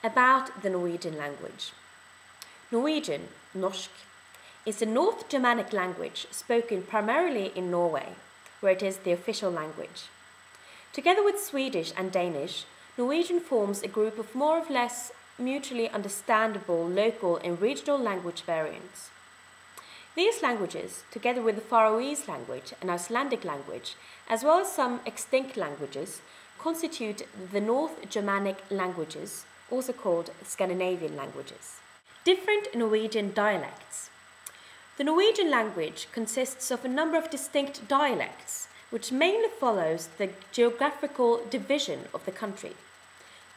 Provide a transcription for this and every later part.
About the Norwegian language. Norwegian, norsk, is a North Germanic language spoken primarily in Norway, where it is the official language. Together with Swedish and Danish, Norwegian forms a group of more or less mutually understandable local and regional language variants. These languages, together with the Faroese language and Icelandic language, as well as some extinct languages, constitute the North Germanic languages, also called Scandinavian languages. Different Norwegian dialects. The Norwegian language consists of a number of distinct dialects, which mainly follows the geographical division of the country.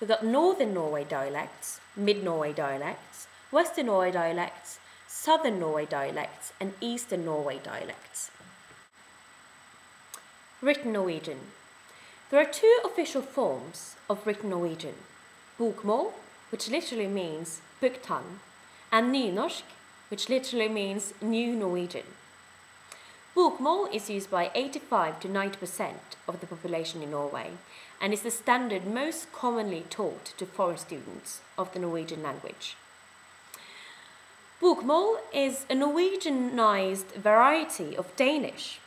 We've got Northern Norway dialects, Mid-Norway dialects, Western Norway dialects, Southern Norway dialects, and Eastern Norway dialects. Written Norwegian. There are two official forms of written Norwegian. Bokmål, which literally means bokmål, and nynorsk, which literally means New Norwegian. Bokmål is used by 85 to 90% of the population in Norway and is the standard most commonly taught to foreign students of the Norwegian language. Bokmål is a Norwegianized variety of Danish,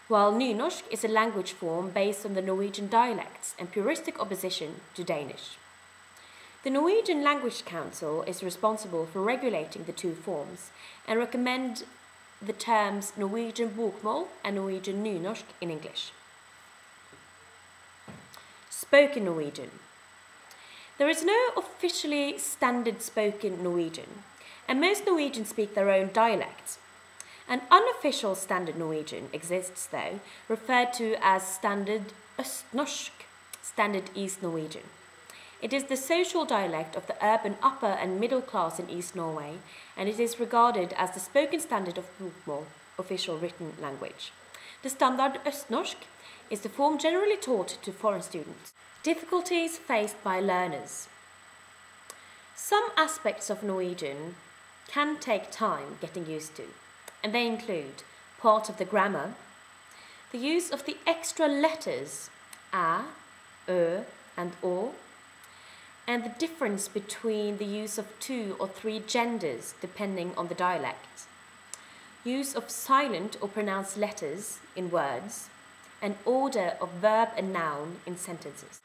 while nynorsk is a language form based on the Norwegian dialects and puristic opposition to Danish. The Norwegian Language Council is responsible for regulating the two forms and recommend the terms Norwegian Bokmål and Norwegian Nynorsk in English. Spoken Norwegian. There is no officially standard spoken Norwegian, and most Norwegians speak their own dialects. An unofficial standard Norwegian exists though, referred to as Standard Østnorsk, Standard East Norwegian. It is the social dialect of the urban upper and middle class in East Norway, and it is regarded as the spoken standard of Bokmål, official written language. The Standard Østnorsk is the form generally taught to foreign students. Difficulties faced by learners. Some aspects of Norwegian can take time getting used to, and they include part of the grammar, the use of the extra letters a, ö, and å, and the difference between the use of 2 or 3 genders depending on the dialect, use of silent or pronounced letters in words, and order of verb and noun in sentences.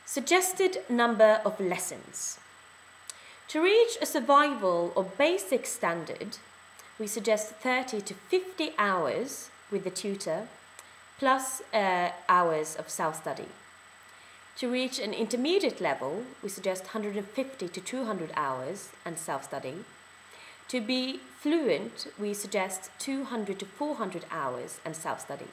Suggested number of lessons. To reach a survival or basic standard, we suggest 30 to 50 hours with the tutor, plus hours of self-study. To reach an intermediate level, we suggest 150 to 200 hours and self-study. To be fluent, we suggest 200 to 400 hours and self-study.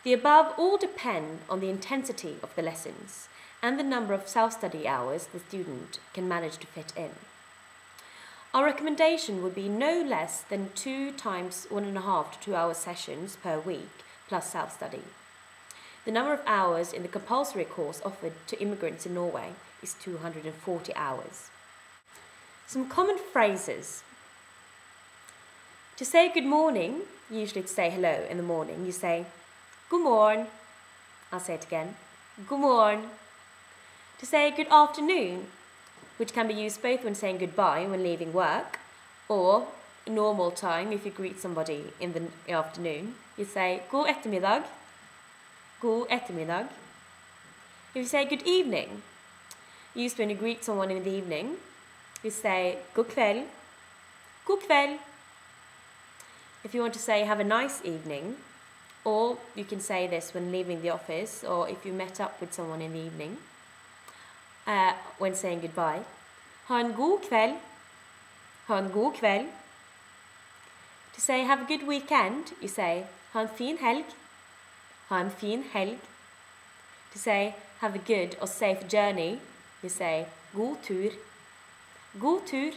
The above all depend on the intensity of the lessons and the number of self-study hours the student can manage to fit in. Our recommendation would be no less than 2 times 1.5 to 2 hour sessions per week, plus self-study. The number of hours in the compulsory course offered to immigrants in Norway is 240 hours. Some common phrases. To say good morning, usually to say hello in the morning, you say god morgen. I'll say it again. God morgen. To say good afternoon, which can be used both when saying goodbye when leaving work, or normal time if you greet somebody in the afternoon, you say god ettermiddag. God ettermiddag. If you say good evening, used when you greet someone in the evening, you say god kveld. God kveld. If you want to say have a nice evening, or you can say this when leaving the office, or if you met up with someone in the evening, when saying goodbye. Ha en god kveld. Ha en god kveld. To say have a good weekend, you say ha en fin helg. Ha en fin helg. To say have a good or safe journey, you say god tur. God tur.